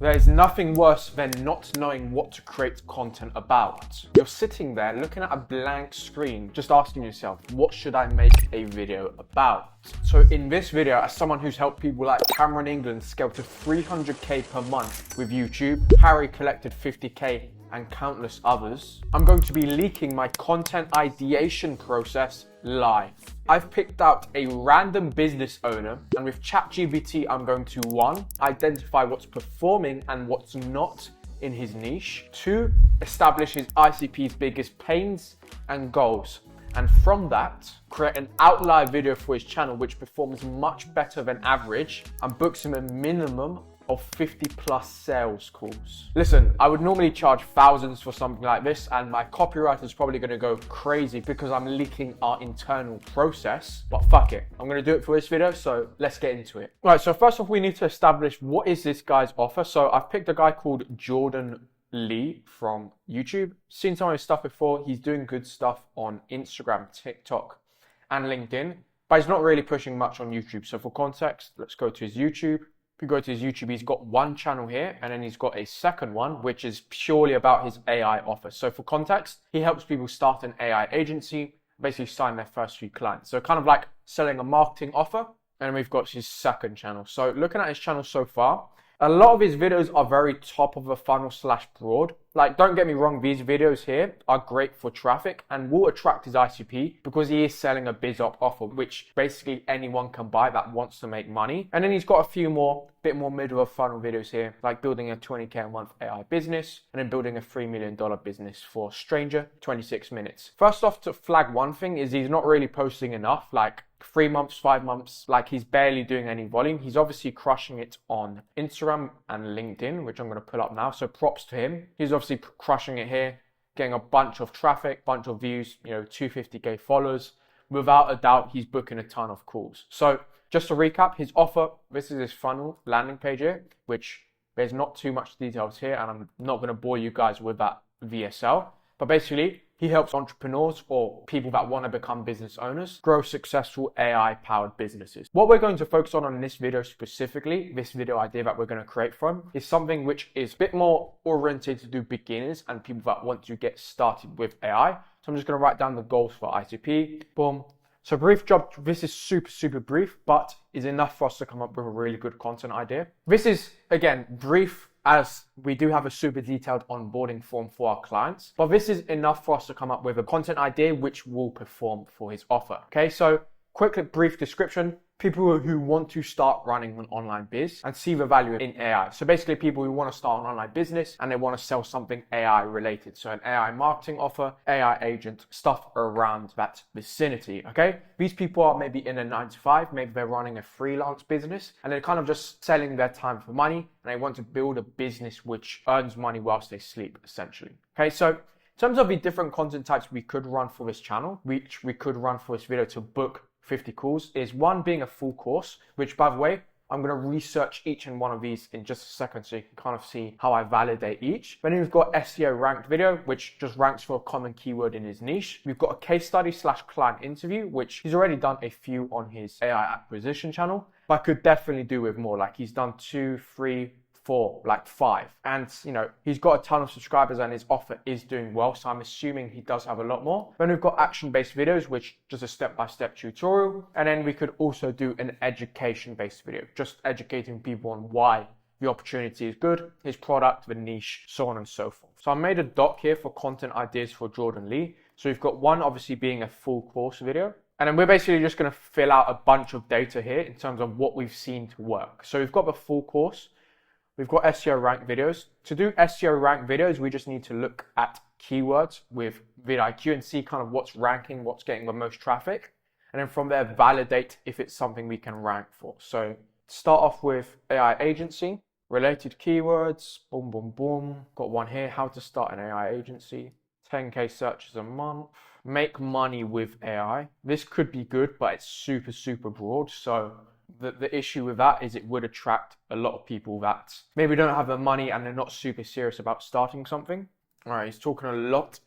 There is nothing worse than not knowing what to create content about. You're sitting there looking at a blank screen, just asking yourself, what should I make a video about? So in this video, as someone who's helped people like Cameron England scale to 300k per month with YouTube, Harry collected 50k, and countless others, I'm going to be leaking my content ideation process live. I've picked out a random business owner, and with ChatGPT, I'm going to 1, identify what's performing and what's not in his niche, 2, establish his ICP's biggest pains and goals, and from that, create an outlier video for his channel which performs much better than average and books him a minimum of 50 plus sales calls. Listen, I would normally charge thousands for something like this, and my copywriter is probably gonna go crazy because I'm leaking our internal process, but fuck it. I'm gonna do it for this video, so let's get into it. All right, so first off, we need to establish what is this guy's offer. So I've picked a guy called Jordan Lee from YouTube. Seen some of his stuff before. He's doing good stuff on Instagram, TikTok, and LinkedIn, but he's not really pushing much on YouTube. So for context, let's go to his YouTube. If you go to his YouTube, he's got one channel here, and then he's got a second one, which is purely about his AI offer. So for context, he helps people start an AI agency, basically sign their first few clients. So kind of like selling a marketing offer. And we've got his second channel. So looking at his channel so far, a lot of his videos are very top of the funnel / broad. Like, don't get me wrong, these videos here are great for traffic and will attract his ICP because he is selling a BizOp offer, which basically anyone can buy that wants to make money. And then he's got a few more, bit more middle of funnel videos here, like building a 20k a month AI business and then building a $3 million business for a stranger, 26 minutes. First off, to flag one thing is he's not really posting enough, like 3 months, 5 months, like he's barely doing any volume. He's obviously crushing it on Instagram and LinkedIn, which I'm going to pull up now. So props to him. He's obviously crushing it here, getting a bunch of traffic, bunch of views, 250k followers. Without a doubt, he's booking a ton of calls. So just to recap, his offer, this is his funnel landing page here, which there's not too much details here, and I'm not going to bore you guys with that VSL. But basically, he helps entrepreneurs or people that want to become business owners grow successful AI-powered businesses. What we're going to focus on this video specifically, this video idea that we're going to create from, is something which is a bit more oriented to beginners and people that want to get started with AI. So I'm just going to write down the goals for ICP. Boom. So brief job, this is super brief, but is enough for us to come up with a really good content idea. This is, again, brief, as we do have a super detailed onboarding form for our clients, but this is enough for us to come up with a content idea which will perform for his offer. Okay, so quick brief description. People who want to start running an online biz and see the value in AI. So basically people who want to start an online business and they want to sell something AI related. So an AI marketing offer, AI agent, stuff around that vicinity, okay? These people are maybe in a 9 to 5, maybe they're running a freelance business and they're kind of just selling their time for money and they want to build a business which earns money whilst they sleep, essentially. Okay, so in terms of the different content types we could run for this channel, which we could run for this video to book 50 calls, is one being a full course, which by the way, I'm going to research each and one of these in just a second so you can kind of see how I validate each. Then we've got SEO ranked video, which just ranks for a common keyword in his niche. We've got a case study / client interview, which he's already done a few on his AI acquisition channel, but could definitely do with more. Like he's done 2, 3, 4, like 5. And he's got a ton of subscribers and his offer is doing well. So I'm assuming he does have a lot more. Then we've got action-based videos, which just a step-by-step tutorial. And then we could also do an education-based video, just educating people on why the opportunity is good, his product, the niche, so on and so forth. So I made a doc here for content ideas for Jordan Lee. So we've got one obviously being a full course video. And then we're basically just going to fill out a bunch of data here in terms of what we've seen to work. So we've got the full course. We've got SEO ranked videos. To do SEO ranked videos, we just need to look at keywords with vidIQ and see kind of what's ranking, what's getting the most traffic. And then from there, validate if it's something we can rank for. So start off with AI agency, related keywords, boom, boom, boom. Got one here, how to start an AI agency, 10k searches a month, make money with AI. This could be good, but it's super broad. So the issue with that is it would attract a lot of people that maybe don't have the money and they're not super serious about starting something. All right, he's talking a lot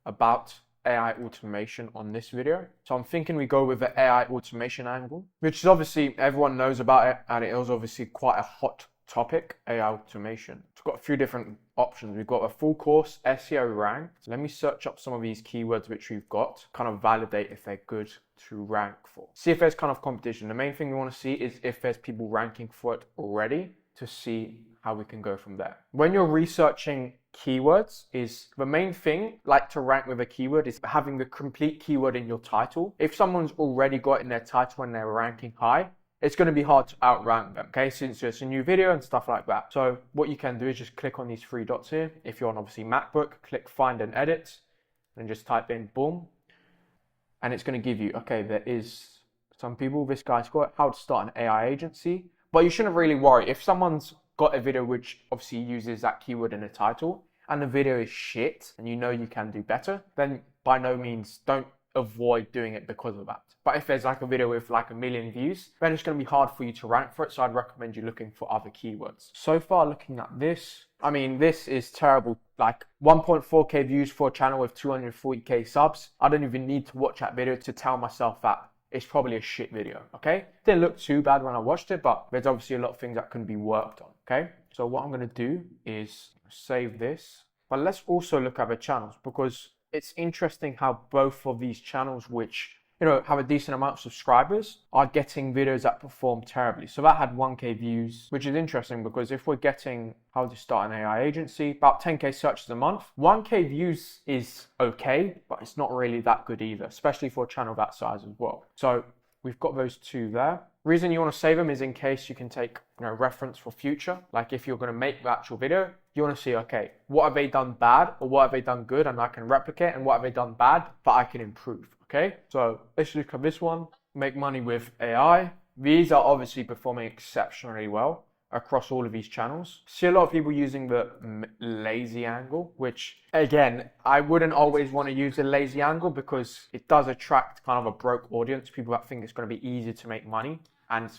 about AI automation on this video. So I'm thinking we go with the AI automation angle, which is obviously everyone knows about it and it is obviously quite a hot topic, AI automation. It's got a few different options. We've got a full course, SEO ranked. Let me search up some of these keywords which we've got, kind of validate if they're good to rank for. See if there's kind of competition. The main thing we want to see is if there's people ranking for it already, to see how we can go from there. When you're researching keywords, is the main thing, like to rank with a keyword, is having the complete keyword in your title. If someone's already got in their title and they're ranking high, it's going to be hard to outrank them, okay, since it's a new video and stuff like that. So what you can do is just click on these three dots here. If you're on obviously MacBook, click find and edit and just type in boom. And it's going to give you, okay, there is some people, this guy's got how to start an AI agency, but you shouldn't really worry. If someone's got a video which obviously uses that keyword in the title and the video is shit and you know you can do better, then by no means don't avoid doing it because of that. But if there's like a video with like 1 million views, then it's going to be hard for you to rank for it. So I'd recommend you looking for other keywords. So far looking at this, I mean, this is terrible. Like 1.4K views for a channel with 240K subs. I don't even need to watch that video to tell myself that it's probably a shit video, okay? Didn't look too bad when I watched it, but there's obviously a lot of things that can be worked on, okay? So what I'm going to do is save this. But let's also look at the channels, because it's interesting how both of these channels, which have a decent amount of subscribers, are getting videos that perform terribly. So that had 1K views, which is interesting because if we're getting how to start an AI agency, about 10K searches a month, 1K views is okay, but it's not really that good either, especially for a channel that size as well. So we've got those two there. Reason you want to save them is in case you can take reference for future. Like if you're going to make the actual video, you want to see, okay, what have they done bad or what have they done good and I can replicate, and what have they done bad but I can improve. Okay, so let's look at this one, make money with AI. These are obviously performing exceptionally well across all of these channels. See a lot of people using the lazy angle, which again, I wouldn't always want to use a lazy angle because it does attract kind of a broke audience, people that think it's going to be easy to make money. And,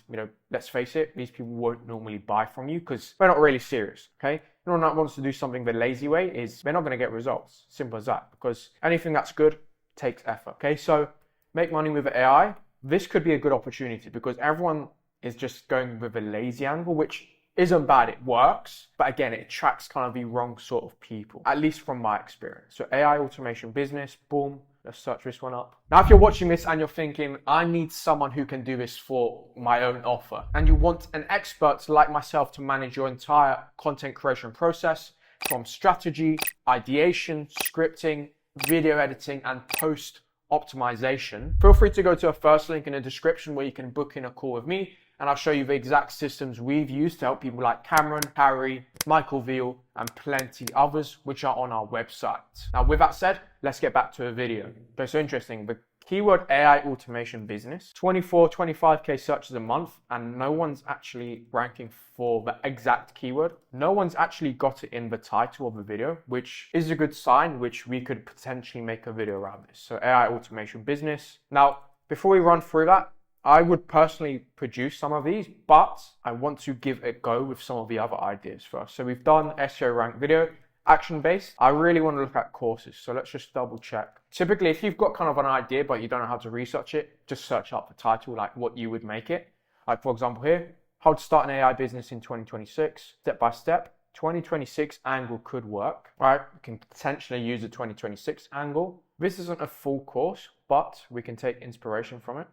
let's face it, these people won't normally buy from you because they're not really serious, okay? Anyone that wants to do something the lazy way is they're not going to get results. Simple as that, because anything that's good takes effort, okay? So make money with AI. This could be a good opportunity because everyone is just going with a lazy angle, which isn't bad, it works. But again, it attracts kind of the wrong sort of people, at least from my experience. So AI automation business, boom. Let's search this one up. Now, if you're watching this and you're thinking, I need someone who can do this for my own offer, and you want an expert like myself to manage your entire content creation process from strategy, ideation, scripting, video editing, and post optimization, feel free to go to a first link in the description where you can book in a call with me, and I'll show you the exact systems we've used to help people like Cameron, Harry, Michael Veal, and plenty others, which are on our website. Now, with that said, let's get back to the video. Okay, so interesting, the keyword AI automation business, 25K searches a month, and no one's actually ranking for the exact keyword. No one's actually got it in the title of the video, which is a good sign, which we could potentially make a video around this. So AI automation business. Now, before we run through that, I would personally produce some of these, but I want to give it a go with some of the other ideas first. So we've done SEO rank video, action-based. I really want to look at courses. So let's just double check. Typically, if you've got kind of an idea, but you don't know how to research it, just search up the title, like what you would make it. Like for example here, how to start an AI business in 2026, step-by-step. 2026 angle could work, right? We can potentially use a 2026 angle. This isn't a full course, but we can take inspiration from it,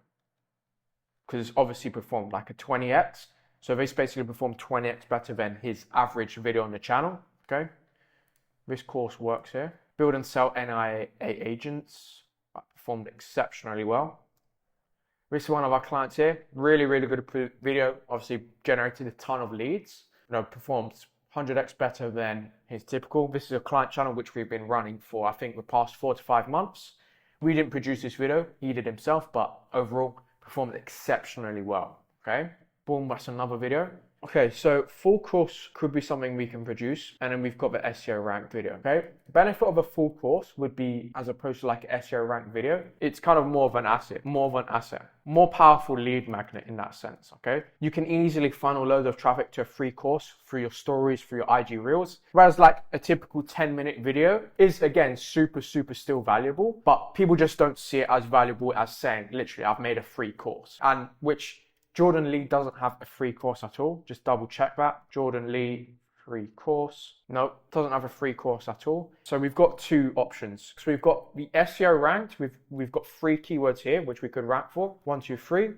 because it's obviously performed like a 20x. So this basically performed 20x better than his average video on the channel, okay? This course works here. Build and sell NIA agents, performed exceptionally well. This is one of our clients here, really, really good video, obviously generated a ton of leads, performed 100x better than his typical. This is a client channel which we've been running for, I think, the past 4 to 5 months. We didn't produce this video, he did himself, but overall, performed exceptionally well, okay? Boom, that's another video. Okay, so full course could be something we can produce, and then we've got the SEO rank video, okay? The benefit of a full course would be, as opposed to like an SEO rank video, it's kind of more of an asset, more powerful lead magnet in that sense, okay? You can easily funnel loads of traffic to a free course through your stories, through your IG reels, whereas like a typical 10-minute video is, again, super still valuable, but people just don't see it as valuable as saying, literally, I've made a free course, and which Jordan Lee doesn't have a free course at all. Just double check that. Jordan Lee, free course. No, doesn't have a free course at all. So we've got two options. So we've got the SEO ranked. We've got 3 keywords here, which we could rank for. 1, 2, 3. And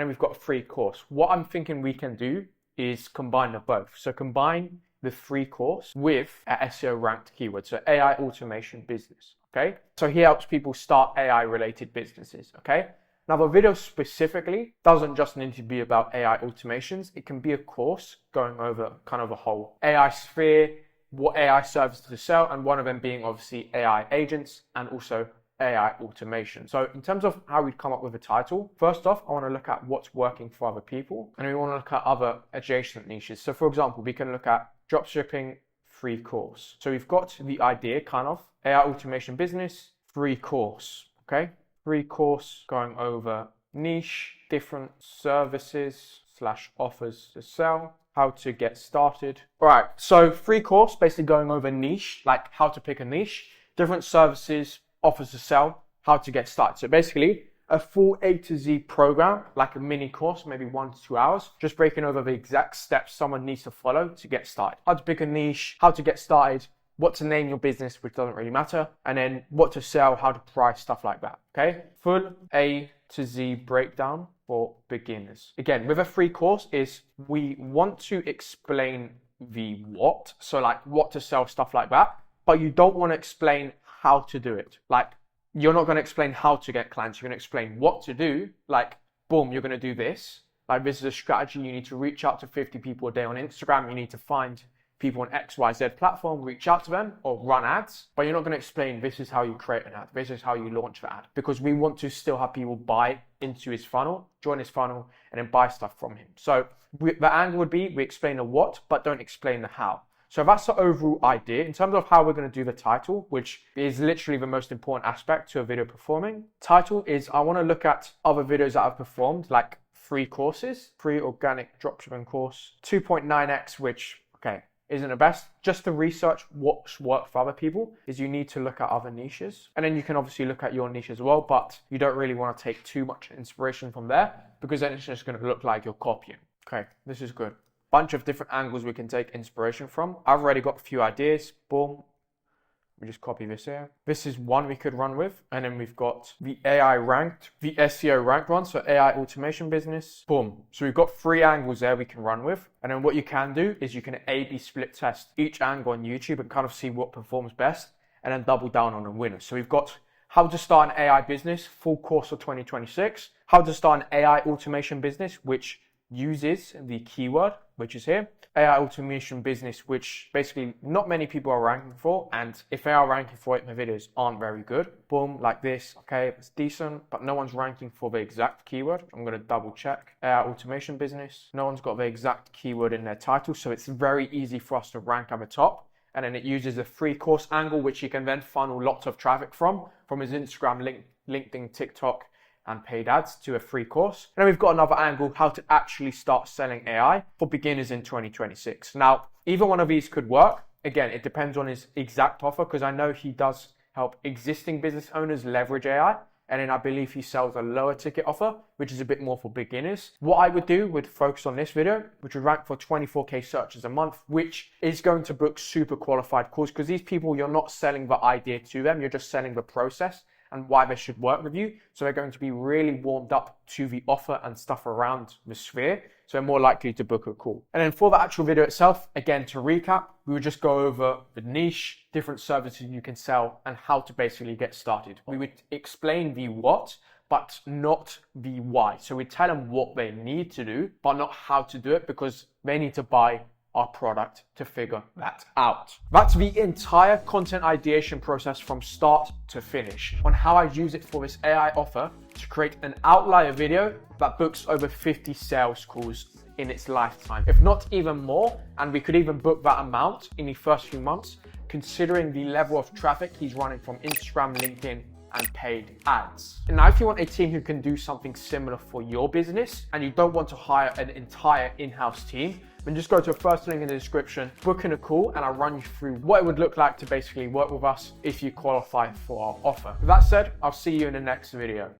then we've got a free course. What I'm thinking we can do is combine the both. So combine the free course with an SEO ranked keyword. So AI automation business. Okay. So he helps people start AI related businesses. Okay. Now, the video specifically doesn't just need to be about AI automations. It can be a course going over kind of a whole AI sphere, what AI services to sell, and one of them being obviously AI agents and also AI automation. So in terms of how we'd come up with a title, first off, I want to look at what's working for other people, and we want to look at other adjacent niches. So for example, we can look at dropshipping free course. So we've got the idea kind of AI automation business, free course, okay? Free course going over niche, different services / offers to sell, how to get started. All right, so free course basically going over niche, like how to pick a niche, different services, offers to sell, how to get started. So basically a full A to Z program, like a mini course, maybe 1 to 2 hours, just breaking over the exact steps someone needs to follow to get started. How to pick a niche, how to get started, what to name your business, which doesn't really matter, and then what to sell, how to price, stuff like that, okay? Full A to Z breakdown for beginners. Again, with a free course is we want to explain the what, so like what to sell, stuff like that, but you don't want to explain how to do it. Like, you're not going to explain how to get clients, you're going to explain what to do, like, boom, you're going to do this. Like, this is a strategy, you need to reach out to 50 people a day on Instagram, you need to find people on XYZ platform, reach out to them or run ads, but you're not going to explain this is how you create an ad, this is how you launch the ad, because we want to still have people buy into his funnel, join his funnel, and then buy stuff from him. So the angle would be we explain the what, but don't explain the how. So that's the overall idea. In terms of how we're going to do the title, which is literally the most important aspect to a video performing, title is I want to look at other videos that I've performed, like free courses, free organic dropshipping course, 2.9x, which, okay, isn't the best. Just to research what's worked for other people is you need to look at other niches. And then you can obviously look at your niche as well, but you don't really want to take too much inspiration from there because then it's just going to look like you're copying. Okay, this is good. Bunch of different angles we can take inspiration from. I've already got a few ideas. Boom. We just copy this here. This is one we could run with. And then we've got the AI ranked, the SEO ranked one. So AI automation business. Boom. So we've got 3 angles there we can run with. And then what you can do is you can A/B split test each angle on YouTube and kind of see what performs best and then double down on the winners. So we've got how to start an AI business, full course for 2026. How to start an AI automation business, which uses the keyword, which is here. AI automation business, which basically not many people are ranking for, and if they are ranking for it, my videos aren't very good. Boom, like this. Okay, it's decent, but no one's ranking for the exact keyword. I'm going to double check. AI automation business. No one's got the exact keyword in their title, so it's very easy for us to rank at the top. And then it uses a free course angle, which you can then funnel lots of traffic from his Instagram, LinkedIn, TikTok, and paid ads to a free course. And then we've got another angle, how to actually start selling AI for beginners in 2026. Now, either one of these could work. Again, it depends on his exact offer, because I know he does help existing business owners leverage AI. And then I believe he sells a lower ticket offer, which is a bit more for beginners. What I would do would focus on this video, which would rank for 24K searches a month, which is going to book super qualified calls, because these people, you're not selling the idea to them, you're just selling the process and why they should work with you. So they're going to be really warmed up to the offer and stuff around the sphere. So they're more likely to book a call. And then for the actual video itself, again, to recap, we would just go over the niche, different services you can sell, and how to basically get started. We would explain the what, but not the why. So we tell them what they need to do, but not how to do it, because they need to buy our product to figure that out. That's the entire content ideation process from start to finish on how I use it for this AI offer to create an outlier video that books over 50 sales calls in its lifetime, if not even more. And we could even book that amount in the first few months, considering the level of traffic he's running from Instagram, LinkedIn, and paid ads. And now if you want a team who can do something similar for your business and you don't want to hire an entire in-house team, then just go to the first link in the description, book in a call, and I'll run you through what it would look like to basically work with us if you qualify for our offer. With that said, I'll see you in the next video.